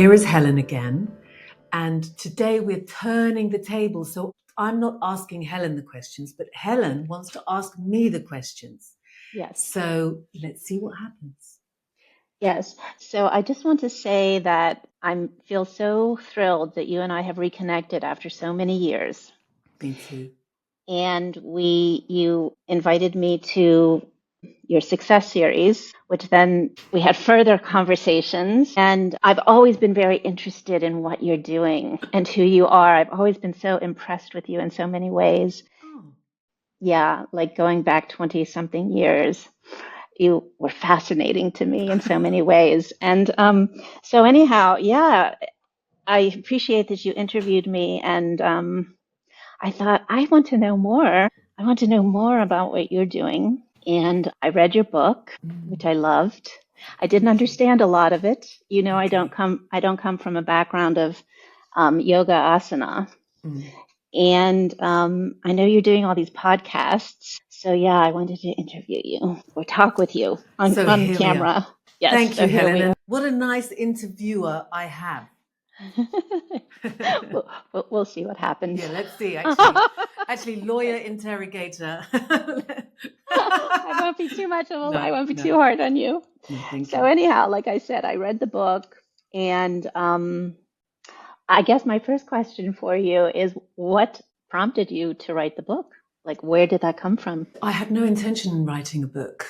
here is Helen again, and today we're turning the table. So I'm not asking Helen the questions, but Helen wants to ask me the questions. Yes. So let's see what happens. Yes. So I just want to say that I feel so thrilled that you and I have reconnected after so many years. Me too. And you invited me to your success series, which then we had further conversations. And I've always been very interested in what you're doing and who you are. I've always been so impressed with you in so many ways. Oh. Yeah, like going back 20 something years. You were fascinating to me in so many ways. And so anyhow, yeah, I appreciate that you interviewed me, and I thought, I want to know more. I want to know more about what you're doing. And I read your book, which I loved. I didn't understand a lot of it. You know, Okay. I don't come from a background of yoga asana. And I know you're doing all these podcasts. So yeah, I wanted to interview you or talk with you on Here camera. Yes. Thank So you, here Helen. we are. And what a nice interviewer I have. We'll see what happens. Yeah, let's see. Actually, lawyer interrogator. I won't be too much of a, No, I won't be no. too hard on you. No, thank So you. anyhow, like I said, I read the book, and I guess my first question for you is, what prompted you to write the book? Like, where did that come from? I had no intention in writing a book.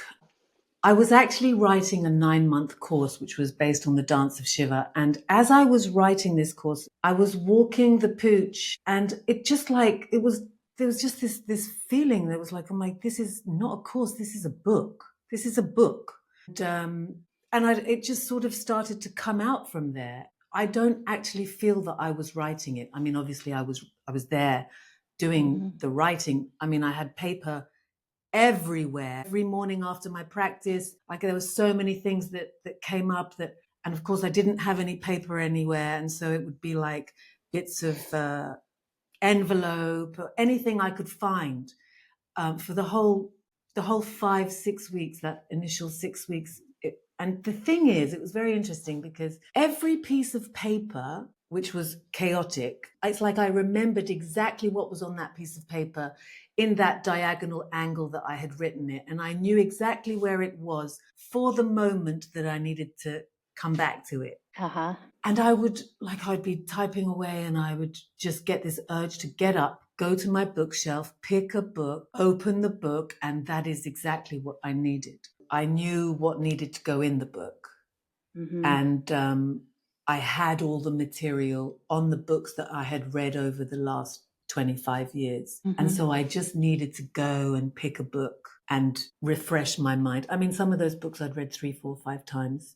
I was actually writing a 9-month course, which was based on the dance of Shiva. And as I was writing this course, I was walking the pooch, and it just like, there was just this feeling that was like, I'm like, this is not a course, this is a book. This is a book. It just sort of started to come out from there. I don't actually feel that I was writing it. I mean, obviously I was there doing the writing. I mean, I had paper everywhere every morning after my practice. Like, there were so many things that came up and of course I didn't have any paper anywhere, and so it would be like bits of envelope or anything I could find for the whole 5-6 weeks, that initial 6 weeks. And the thing is, it was very interesting because every piece of paper, which was chaotic, it's like I remembered exactly what was on that piece of paper in that diagonal angle that I had written it. And I knew exactly where it was for the moment that I needed to come back to it. Uh-huh. And I'd be typing away, and I would just get this urge to get up, go to my bookshelf, pick a book, open the book, and that is exactly what I needed. I knew what needed to go in the book. And I had all the material on the books that I had read over the last 25 years. And so I just needed to go and pick a book and refresh my mind. I mean, some of those books I'd read 3, 4, 5 times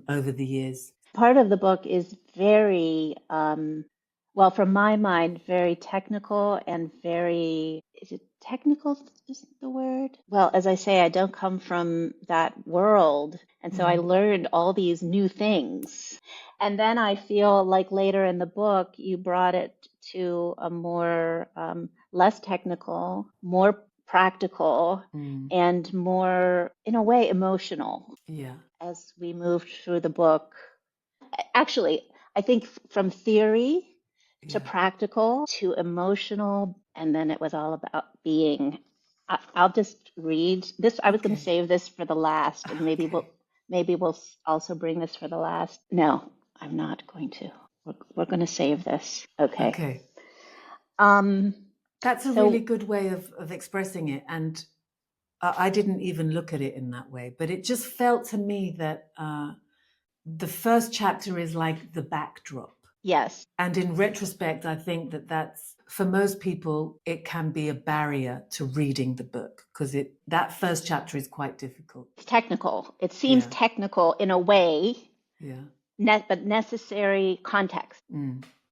over the years. Part of the book is very, well, from my mind, very technical and very, is it technical is the word? Well, as I say, I don't come from that world. And so I learned all these new things. And then I feel like later in the book, you brought it to a more, less technical, more practical, and more, in a way, emotional. Yeah. As we moved through the book. Actually, I think from theory to practical to emotional, and then it was all about being. I'll just read this. I was going to save this for the last, and maybe we'll also bring this for the last. No, I'm not going to. We're going to save this. Okay. That's a really good way of expressing it, and I didn't even look at it in that way, but it just felt to me that the first chapter is like the backdrop. Yes. And in retrospect, I think that's, for most people, it can be a barrier to reading the book, because that first chapter is quite difficult. It's technical. It seems technical in a way. Yeah. But necessary context.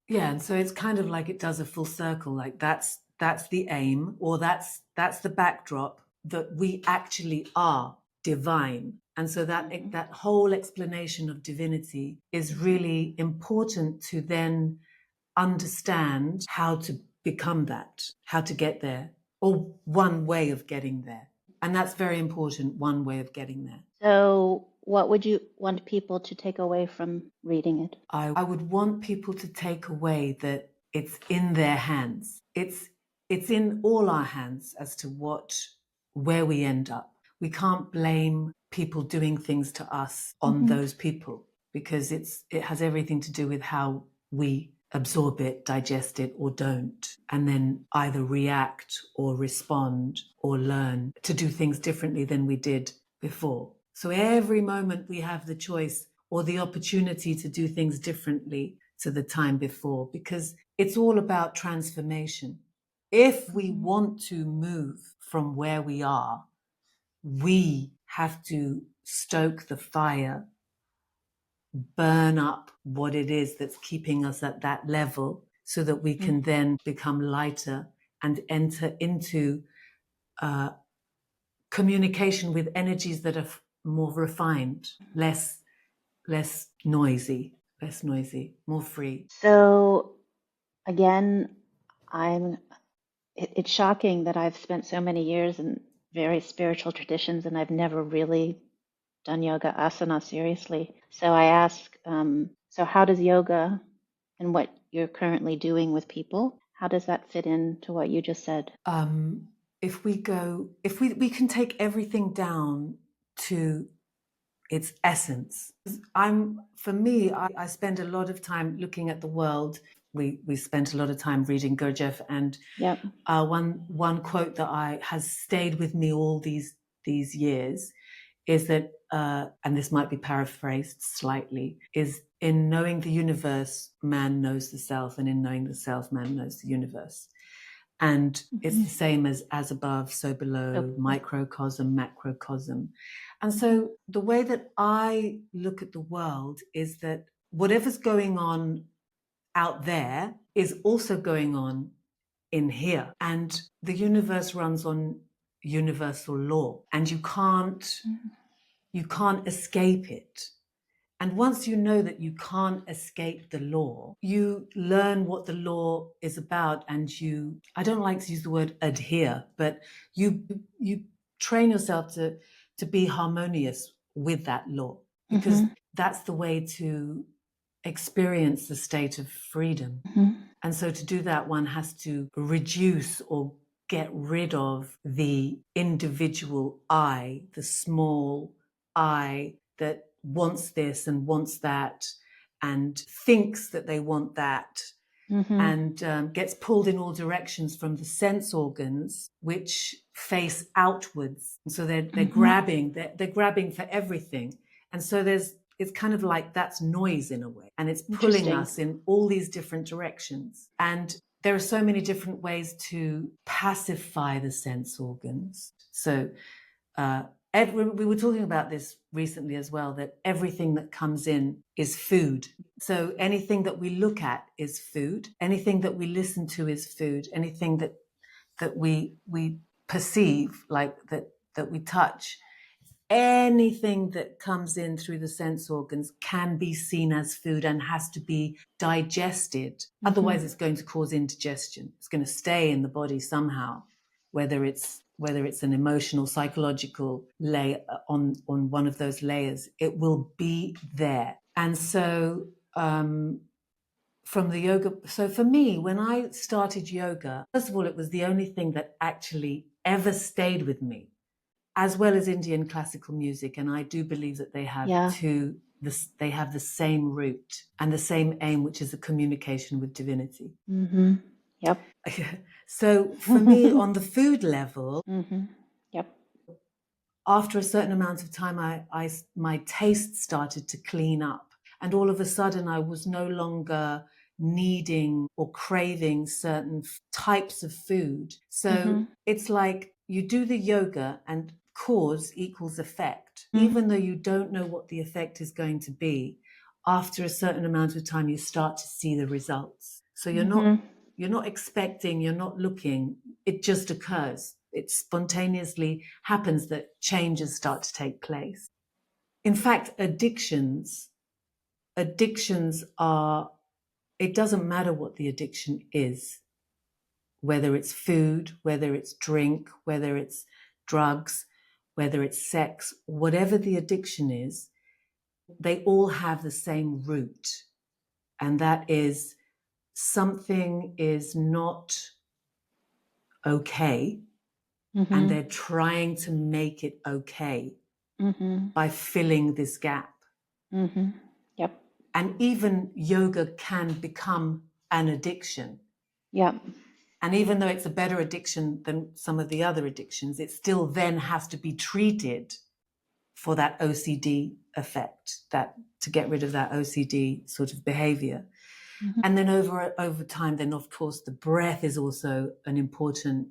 Yeah, and so it's kind of like it does a full circle. Like that's the aim, or that's the backdrop, that we actually are divine. And so that whole explanation of divinity is really important to then understand how to become that, how to get there, or one way of getting there. And that's very important, one way of getting there. So what would you want people to take away from reading it? I would want people to take away that it's in their hands. It's in all our hands as to where we end up. We can't blame people doing things to us on those people, because it has everything to do with how we absorb it, digest it, or don't, and then either react or respond or learn to do things differently than we did before. So every moment we have the choice or the opportunity to do things differently to the time before, because it's all about transformation. If we want to move from where we are, we have to stoke the fire, burn up what it is that's keeping us at that level, so that we can then become lighter and enter into communication with energies that are more refined, less noisy, more free. So again, it's shocking that I've spent so many years in various spiritual traditions and I've never really done yoga asana seriously. So I ask, so how does yoga and what you're currently doing with people, how does that fit into what you just said? If we can take everything down to its essence. I spend a lot of time looking at the world. We spent a lot of time reading Gurdjieff, and Yep. one quote that has stayed with me all these years is that, and this might be paraphrased slightly, is in knowing the universe, man knows the self, and in knowing the self, man knows the universe. And it's the same as above, so below, microcosm, macrocosm. And so the way that I look at the world is that whatever's going on out there is also going on in here. And the universe runs on universal law, and you can't escape it. And once you know that you can't escape the law, you learn what the law is about, and I don't like to use the word adhere, but you train yourself to be harmonious with that law, because that's the way to experience the state of freedom. And so to do that, one has to reduce or get rid of the individual I, the small I that wants this and wants that and thinks that they want that, and gets pulled in all directions from the sense organs, which face outwards. And so they're grabbing for everything. And so it's kind of like that's noise in a way, and it's pulling us in all these different directions. And there are so many different ways to pacify the sense organs. So we were talking about this recently as well, that everything that comes in is food. So anything that we look at is food. Anything that we listen to is food. Anything that we perceive, like that we touch, anything that comes in through the sense organs can be seen as food and has to be digested. Otherwise, it's going to cause indigestion. It's going to stay in the body somehow, whether it's an emotional, psychological layer on one of those layers, it will be there. And so from the yoga, so for me, when I started yoga, first of all, it was the only thing that actually ever stayed with me, as well as Indian classical music. And I do believe that they have they have the same root and the same aim, which is a communication with divinity. Yep. So for me, on the food level, Yep. after a certain amount of time, my taste started to clean up. And all of a sudden, I was no longer needing or craving certain types of food. So it's like you do the yoga and cause equals effect. Even though you don't know what the effect is going to be, after a certain amount of time, you start to see the results. So you're not expecting, you're not looking, it just occurs. It spontaneously happens that changes start to take place. In fact, addictions are, it doesn't matter what the addiction is, whether it's food, whether it's drink, whether it's drugs, whether it's sex, whatever the addiction is, they all have the same root, and that is something is not okay, and they're trying to make it okay by filling this gap. Yep. And even yoga can become an addiction. Yep. And even though it's a better addiction than some of the other addictions, it still then has to be treated for that OCD effect, that to get rid of that OCD sort of behavior. And then over time, then of course, the breath is also an important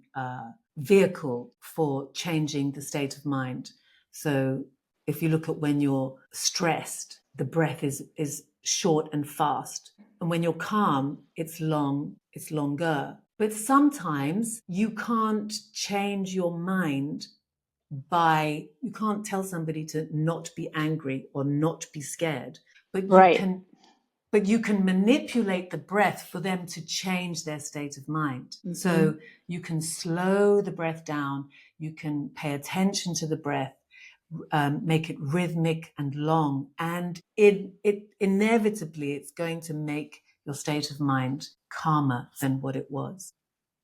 vehicle for changing the state of mind. So if you look at when you're stressed, the breath is short and fast. And when you're calm, it's longer. But sometimes you can't change your mind you can't tell somebody to not be angry or not be scared, but you can manipulate the breath for them to change their state of mind. So you can slow the breath down, you can pay attention to the breath, make it rhythmic and long, and it inevitably it's going to make your state of mind calmer than what it was.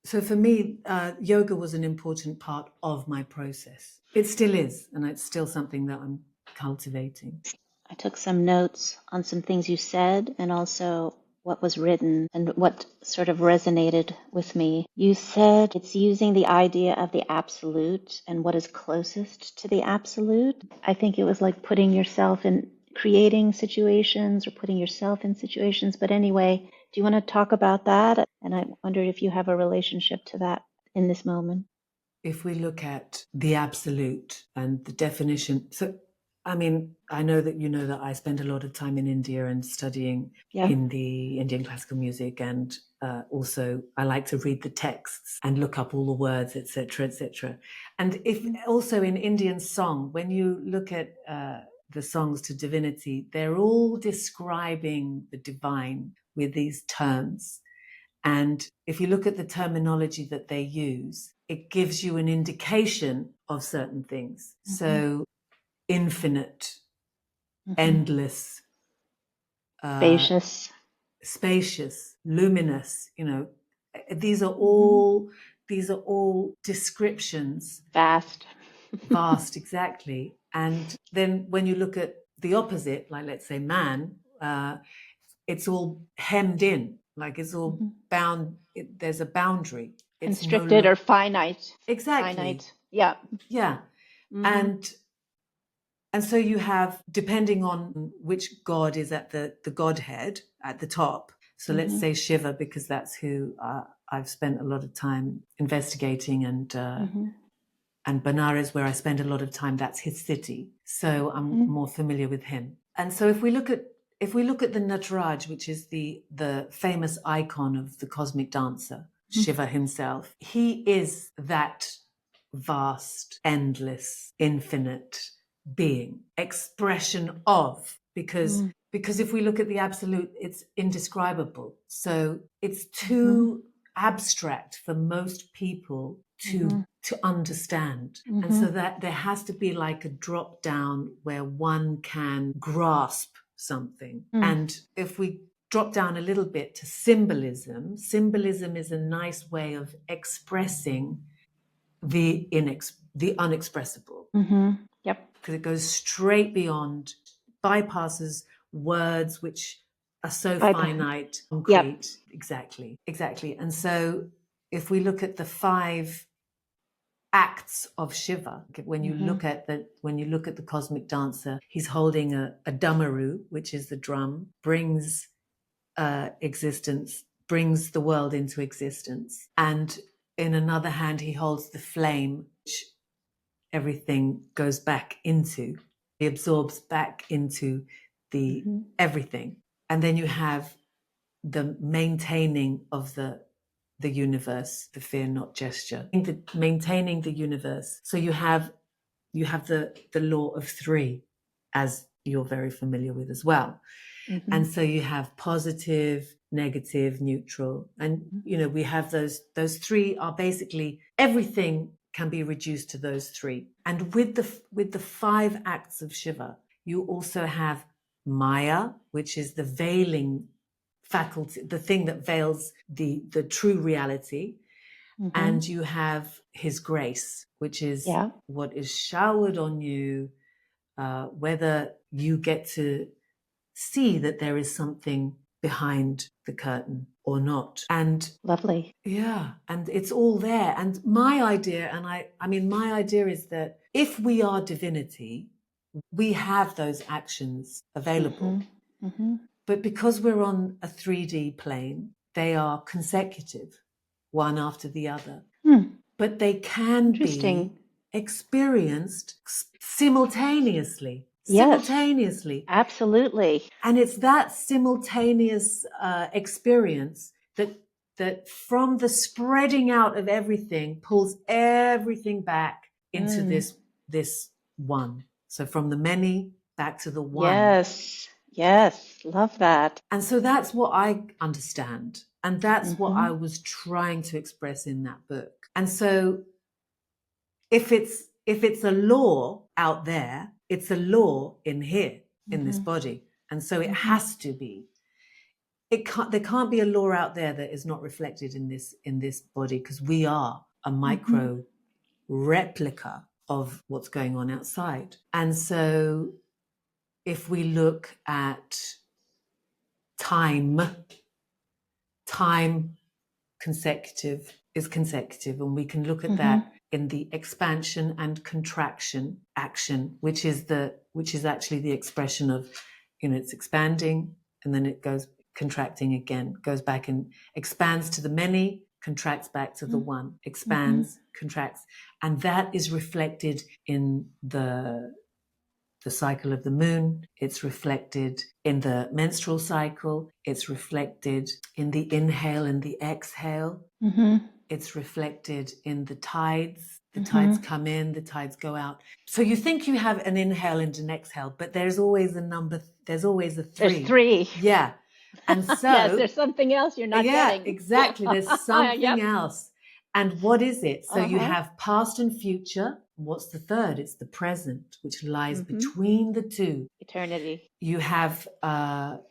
So for me, yoga was an important part of my process. It still is, and it's still something that I'm cultivating. I took some notes on some things you said and also what was written and what sort of resonated with me. You said it's using the idea of the absolute and what is closest to the absolute. I think it was like putting yourself in creating situations or putting yourself in situations. But anyway, do you want to talk about that? And I wondered if you have a relationship to that in this moment. If we look at the absolute and the definition, so I mean, I know that you know that I spend a lot of time in India and studying Hindi, Indian classical music, and also I like to read the texts and look up all the words, etc., etc. And if also in Indian song, when you look at the songs to divinity, they're all describing the divine with these terms. And if you look at the terminology that they use, it gives you an indication of certain things. So infinite, endless, spacious, luminous, these are all descriptions. Vast, exactly. And then when you look at the opposite, like let's say man, it's all hemmed in, like it's all bound. There's a boundary. It's constricted or finite. Exactly. Finite. Yeah. Yeah. And so you have, depending on which god is at the godhead at the top. So let's say Shiva, because that's who I've spent a lot of time investigating, and Benares, where I spend a lot of time, that's his city. So I'm more familiar with him. And so if we look at the Nataraj, which is the famous icon of the cosmic dancer, Shiva himself, he is that vast, endless, infinite being, expression of, because if we look at the absolute, it's indescribable. So it's too abstract for most people to understand. And so that there has to be like a drop down where one can grasp something. And if we drop down a little bit to symbolism is a nice way of expressing the unexpressible. Yep. Because it goes straight beyond, bypasses words which are so finite, concrete. Yep. Exactly. And so if we look at the 5 acts of Shiva, when you look at the cosmic dancer, he's holding a damaru, which is the drum, brings existence, brings the world into existence, and in another hand he holds the flame, which everything goes back into. He absorbs back into the everything. And then you have the maintaining of the universe, the fear not gesture, maintaining the universe. So you have the law of 3, as you're very familiar with as well. And so you have positive, negative, neutral, and we have those 3 are basically everything can be reduced to those 3. And with the 5 acts of Shiva, you also have Maya, which is the veiling faculty, the thing that veils the true reality. And you have his grace, which is what is showered on you, whether you get to see that there is something behind the curtain or not. And lovely. Yeah, and it's all there. And my idea, and I mean, my idea is that if we are divinity, we have those actions available. But because we're on a 3D plane, they are consecutive, one after the other. But they can be experienced simultaneously. Simultaneously. Absolutely. And it's that simultaneous experience that from the spreading out of everything pulls everything back into this one. So from the many back to the one. Yes, love that. And so that's what I understand. And that's what I was trying to express in that book. And so if it's a law out there, it's a law in here, in this body. And so it has to be. There can't be a law out there that is not reflected in this body, because we are a micro replica of what's going on outside. And so if we look at time consecutive is consecutive, and we can look at that in the expansion and contraction action, which is actually the expression of, it's expanding and then it goes contracting again, goes back and expands to the many, contracts back to the one, expands, contracts, and that is reflected in the cycle of the moon. It's reflected in the menstrual cycle. It's reflected in the inhale and the exhale. It's reflected in the tides. The tides come in, the tides go out. So you think you have an inhale and an exhale, but there's always a number. There's always a 3. There's 3. Yeah. And so yes, there's something else you're not getting. Yeah, exactly. There's something else. And what is it? So you have past and future. What's the third? It's the present, which lies between the two. Eternity. You have the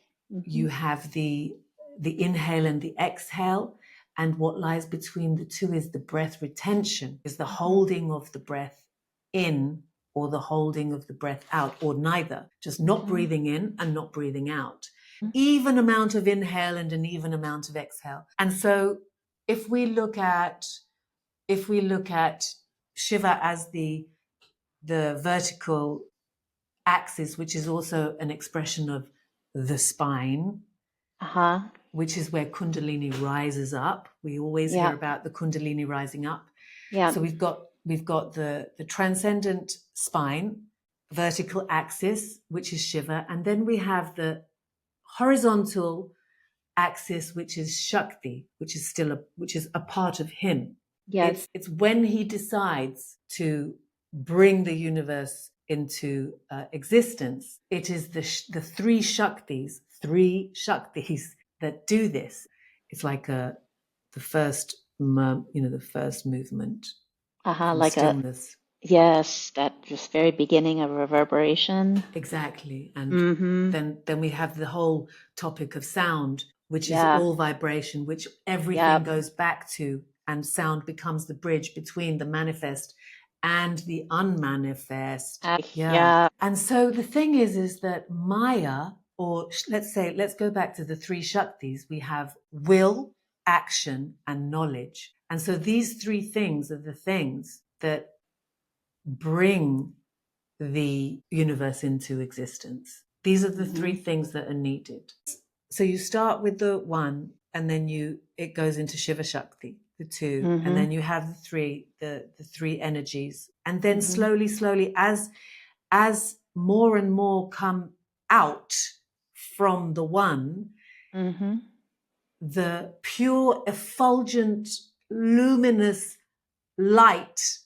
inhale and the exhale, and what lies between the two is the breath retention, is the holding of the breath in or the holding of the breath out, or neither, just not breathing in and not breathing out. Even amount of inhale and an even amount of exhale. And so if we look at Shiva as the vertical axis, which is also an expression of the spine, which is where Kundalini rises up. We always hear about the Kundalini rising up. Yeah. So we've got the transcendent spine, vertical axis, which is Shiva, and then we have the horizontal axis, which is Shakti, which is a part of him. Yes. It's when he decides to bring the universe into existence. It is the three Shaktis that do this. It's like the first movement. Like stillness. That just very beginning of reverberation. Exactly. And then we have the whole topic of sound, which is all vibration, which everything goes back to, and sound becomes the bridge between the manifest and the unmanifest. And so the thing is that Maya, or let's go back to the 3 Shaktis. We have will, action, and knowledge. And so these 3 things are the things that bring the universe into existence. These are the 3 things that are needed. So you start with the 1, and then it goes into Shiva Shakti, the 2, and then you have the 3 energies. And then slowly, as more and more come out from the 1, the pure, effulgent, luminous light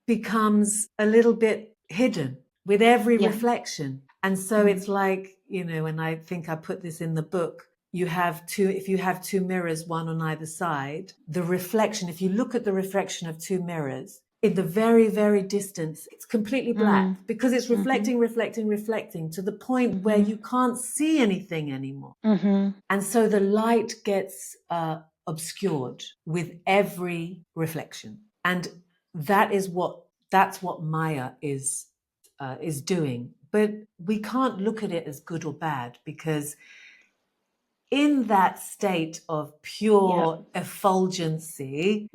becomes a little bit hidden with every reflection. And so it's like, and I think I put this in the book, if you have 2 mirrors, one on either side, the reflection, if you look at the reflection of 2 mirrors, in the very, very distance, it's completely black because it's reflecting, reflecting to the point where you can't see anything anymore. And so the light gets obscured with every reflection. And that's what Maya is doing. But we can't look at it as good or bad, because in that state of pure effulgency,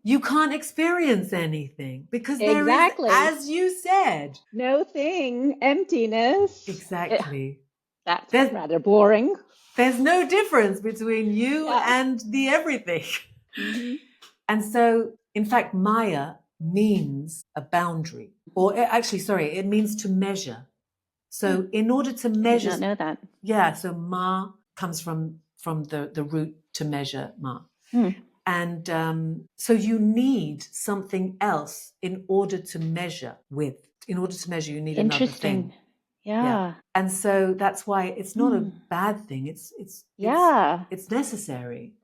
you can't experience anything, because there is, as you said, no thing, emptiness. Exactly. That's rather boring. There's no difference between you and the everything. And so, in fact, Maya means a boundary, or actually, sorry, it means to measure. So in order to measure... I did not know that. Yeah, so ma comes from the root to measure, ma. And so you need something else in order to measure with. In order to measure, you need another thing. Yeah. And so that's why it's not a bad thing. It's necessary.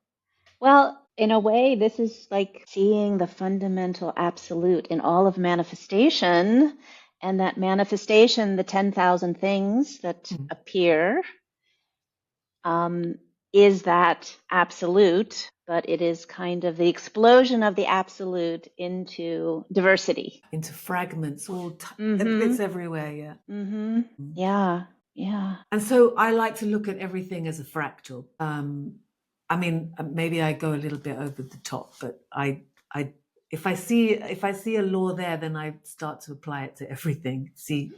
Well, in a way, this is like seeing the fundamental absolute in all of manifestation, and that manifestation, the 10,000 things that appear, is that absolute, but it is kind of the explosion of the absolute into diversity. Into fragments, it's everywhere, yeah. Yeah. And so I like to look at everything as a fractal. I mean, maybe I go a little bit over the top, but if I see a law there, then I start to apply it to everything.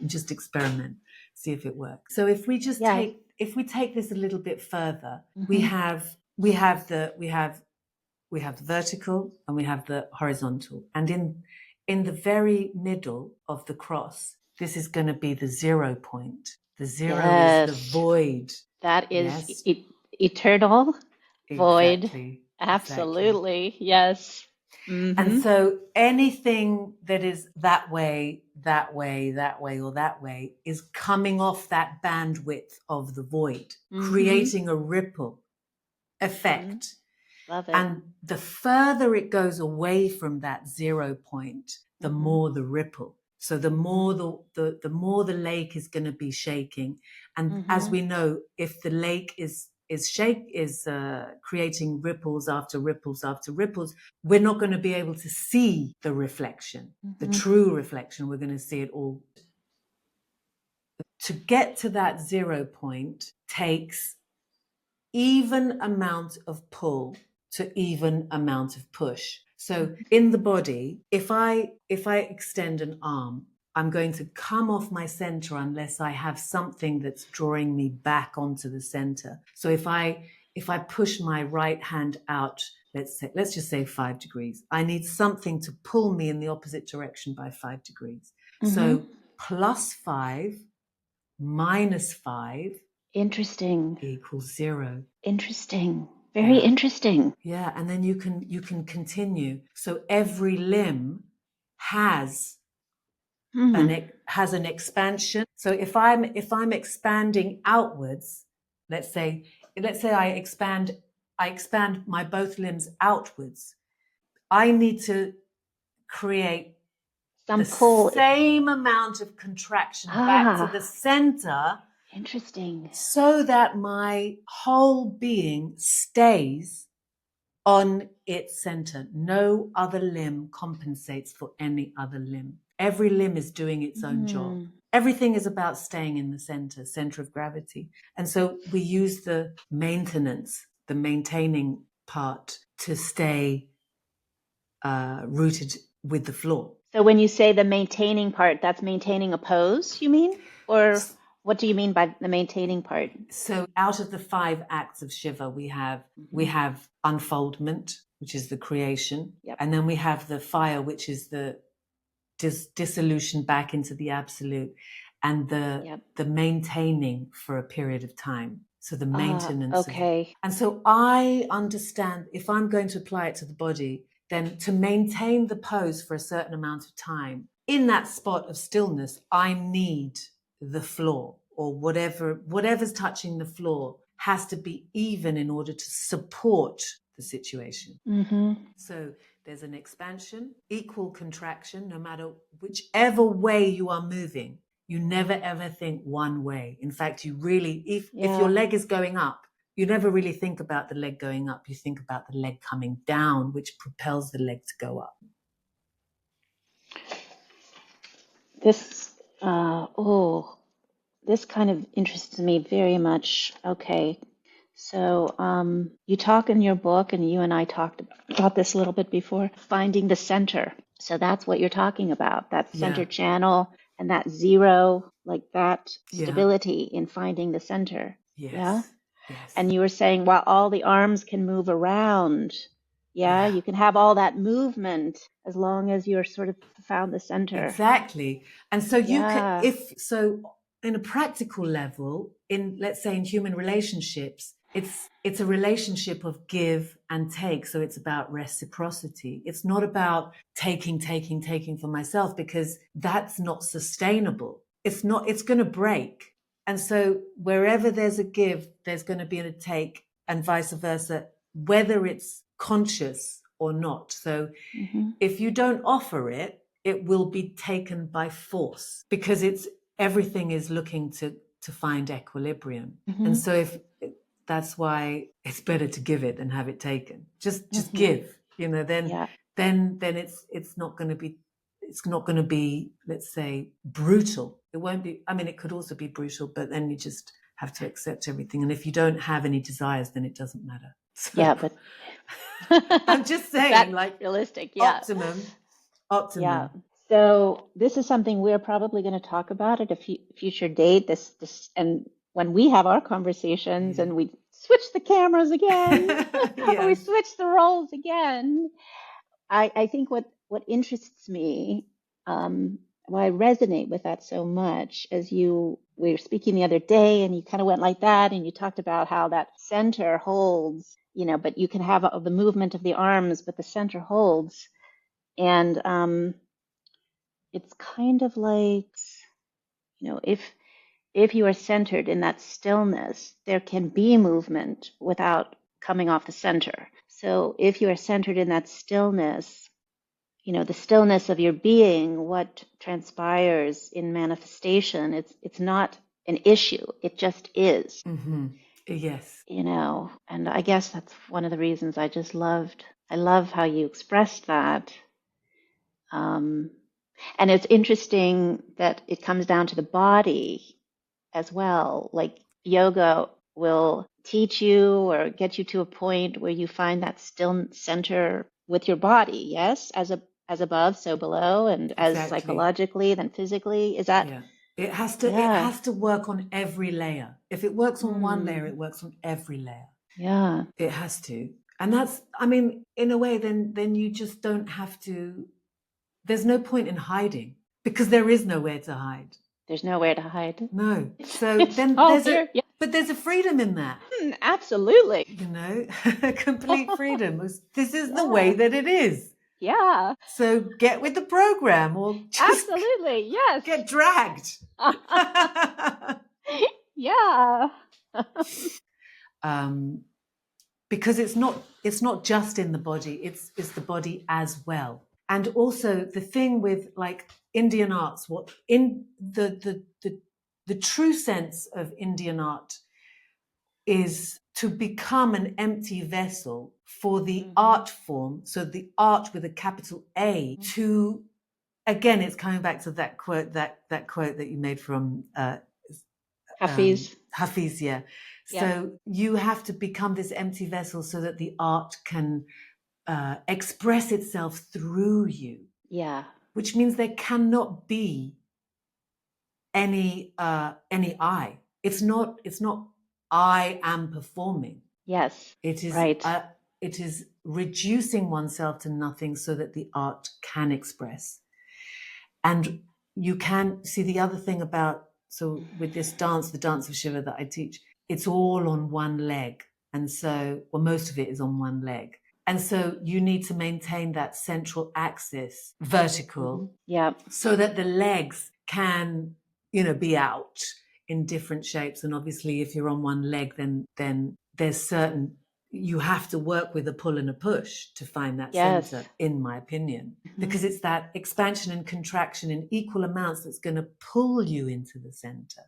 Just experiment, see if it works. So if we just take this a little bit further, we have the vertical and we have the horizontal, and in the very middle of the cross, this is going to be the 0 point. The 0 is the void. That is eternal. Void. Exactly. Absolutely. Yes. And so anything that is that way, or that way is coming off that bandwidth of the void, creating a ripple effect. Love it. And the further it goes away from that 0 point, the more the ripple. So the more the more the lake is going to be shaking. And as we know, if the lake is creating ripples after ripples after ripples, we're not going to be able to see the reflection, the true reflection. We're going to see it all. To get to that 0 point takes even amount of pull to even amount of push. So in the body, if I extend an arm, I'm going to come off my center unless I have something that's drawing me back onto the center. So if I push my right hand out, let's just say 5 degrees, I need something to pull me in the opposite direction by 5 degrees. So +5 -5 interesting equals 0. Interesting. Very interesting. Yeah, and then you can continue. So every limb has an expansion. So if I'm expanding outwards, let's say I expand my both limbs outwards, I need to create some pull, same amount of contraction back to the center. Interesting. So that my whole being stays on its center. No other limb compensates for any other limb. Every limb is doing its own job. Everything is about staying in the center of gravity. And so we use the maintaining part to stay rooted with the floor. So when you say the maintaining part, that's maintaining a pose, you mean? Or what do you mean by the maintaining part? So out of the 5 acts of Shiva, we have unfoldment, which is the creation. And then we have the fire, which is the dissolution back into the absolute, and the maintaining for a period of time. So the maintenance. And so I understand, if I'm going to apply it to the body, then to maintain the pose for a certain amount of time, in that spot of stillness, I need the floor, or whatever's touching the floor has to be even in order to support the situation. Mm-hmm. So there's an expansion, equal contraction, no matter whichever way you are moving. You never ever think one way. In fact, you really, if your leg is going up, you never really think about the leg going up. You think about the leg coming down, which propels the leg to go up. This, this kind of interests me very much. Okay. So you talk in your book, and you and I talked about this a little bit before, finding the center. So that's what you're talking about, that center channel and that zero, like that stability in finding the center. Yes. Yeah. Yes. And you were saying, while all the arms can move around, you can have all that movement as long as you're sort of found the center. Exactly. And so you can, in a practical level, in, let's say, in human relationships, it's a relationship of give and take. So it's about reciprocity. It's not about taking for myself, because that's not sustainable. It's going to break. And so wherever there's a give, there's going to be a take, and vice versa, whether it's conscious or not. So if you don't offer it, it will be taken by force, because everything is looking to find equilibrium. And so that's why it's better to give it than have it taken. Just give, then it's not going to be, let's say, brutal. It won't be. I mean, it could also be brutal, but then you just have to accept everything. And if you don't have any desires, then it doesn't matter. So, but I'm just saying, that's like, realistic. Optimum. Yeah. So this is something we're probably going to talk about at a future date. This, and when we have our conversations and we switch the cameras again, we switch the roles again. I think what interests me, why I resonate with that so much, as we were speaking the other day, and you kind of went like that, and you talked about how that center holds, but you can have the movement of the arms, but the center holds. And it's kind of like, if you are centered in that stillness, there can be movement without coming off the center. So if you are centered in that stillness, the stillness of your being, what transpires in manifestation, it's not an issue. It just is. Yes. And I guess that's one of the reasons I love how you expressed that. And it's interesting that it comes down to the body as well. Like, yoga will teach you or get you to a point where you find that still center with your body. Yes, as above, so below, and as psychologically, then physically. Is that? Yeah. It has to work on every layer. If it works on one layer, it works on every layer. Yeah. It has to. And that's, I mean, in a way, then you just don't have to. There's no point in hiding, because there is nowhere to hide. There's nowhere to hide. No. So then but there's a freedom in that. Absolutely. Complete freedom. This is the way that it is. Yeah. So get with the program, or just absolutely, yes. Get dragged. Yeah. Because it's not just in the body, it's the body as well. And also the thing with, like, Indian arts, what in the true sense of Indian art is to become an empty vessel for the art form. So the art with a capital A, to, again, it's coming back to that quote that you made from Hafiz. Hafiz, yeah. So you have to become this empty vessel so that the art can express itself through you. Yeah. Which means there cannot be any I. It's not I am performing. Yes. It is right. It is reducing oneself to nothing so that the art can express. And you can see the other thing about, so with this dance, the dance of Shiva that I teach, it's all on one leg. And so, well, most of it is on one leg. And so you need to maintain that central axis vertical, so that the legs can, be out in different shapes. And obviously, if you're on one leg, then there's certain you have to work with a pull and a push to find that Yes. center, in my opinion, because it's that expansion and contraction in equal amounts that's going to pull you into the center,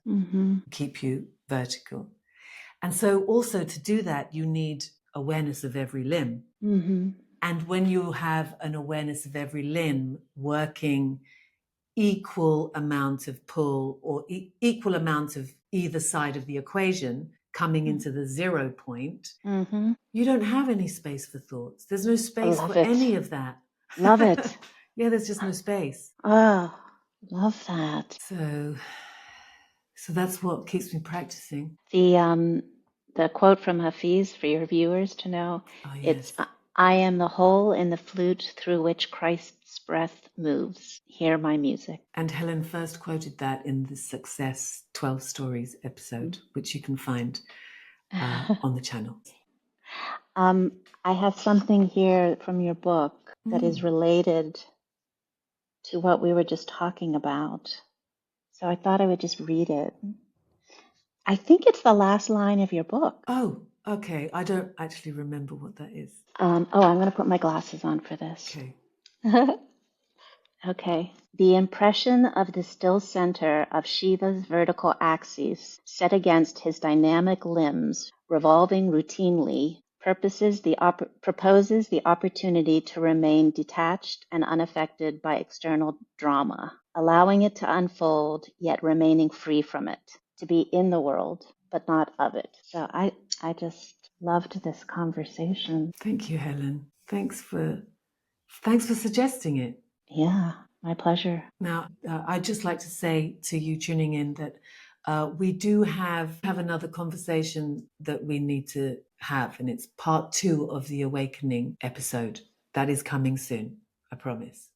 keep you vertical. And so also to do that, you need awareness of every limb. And when you have an awareness of every limb working equal amount of pull or equal amount of either side of the equation coming into the 0 point, you don't have any space for thoughts. There's no space for any of that. Love it. Yeah, there's just no space. Oh, love that. So that's what keeps me practicing. The quote from Hafiz for your viewers to know, it's, I am the hole in the flute through which Christ's breath moves. Hear my music. And Helen first quoted that in the Success 12 Stories episode, which you can find on the channel. I have something here from your book that is related to what we were just talking about. So I thought I would just read it. I think it's the last line of your book. Oh, okay. I don't actually remember what that is. I'm going to put my glasses on for this. Okay. Okay. The impression of the still center of Shiva's vertical axis set against his dynamic limbs, revolving routinely, proposes the opportunity to remain detached and unaffected by external drama, allowing it to unfold, yet remaining free from it, to be in the world, but not of it. So I just loved this conversation. Thank you, Helen. Thanks for suggesting it. Yeah, my pleasure. Now, I'd just like to say to you tuning in that we do have another conversation that we need to have, and it's part 2 of the Awakening episode. That is coming soon, I promise.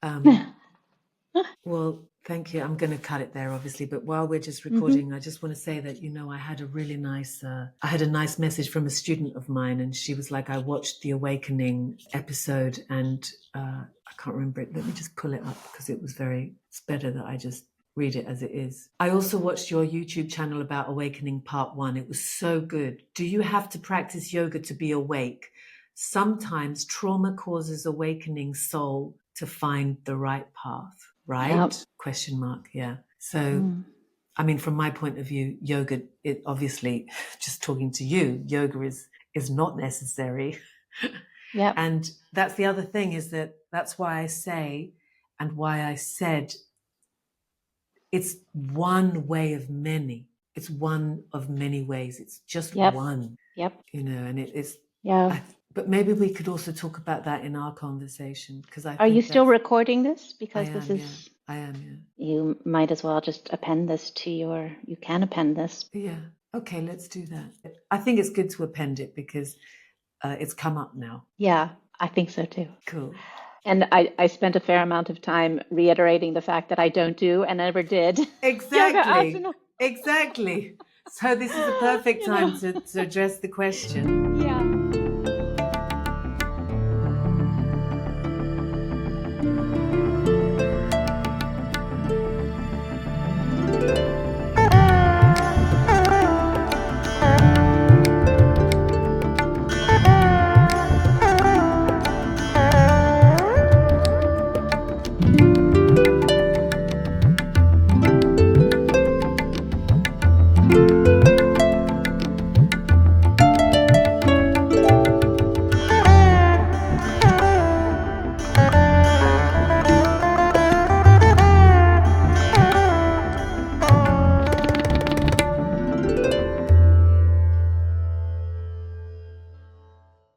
Well, thank you. I'm going to cut it there, obviously, but while we're just recording, I just want to say that, I had a really nice, message from a student of mine, and she was like, I watched the Awakening episode, and I can't remember it. Let me just pull it up because it's better that I just read it as it is. I also watched your YouTube channel about Awakening Part 1. It was so good. Do you have to practice yoga to be awake? Sometimes trauma causes awakening soul to find the right path. Right? Yep. Yeah. So, I mean, from my point of view, yoga, it obviously, just talking to you, yoga is not necessary. Yeah. And that's the other thing, is that's why I say, and why I said, it's one way of many. It's one of many ways. It's just one. Yep. And it's. Yeah. But maybe we could also talk about that in our conversation, because Are you still recording this? Because I am. You might as well just append this to you can append this. Yeah. Okay, let's do that. I think it's good to append it because it's come up now. Yeah, I think so too. Cool. And I spent a fair amount of time reiterating the fact that I don't do and never did. Exactly. Exactly. So this is a perfect time to address the question. Yeah.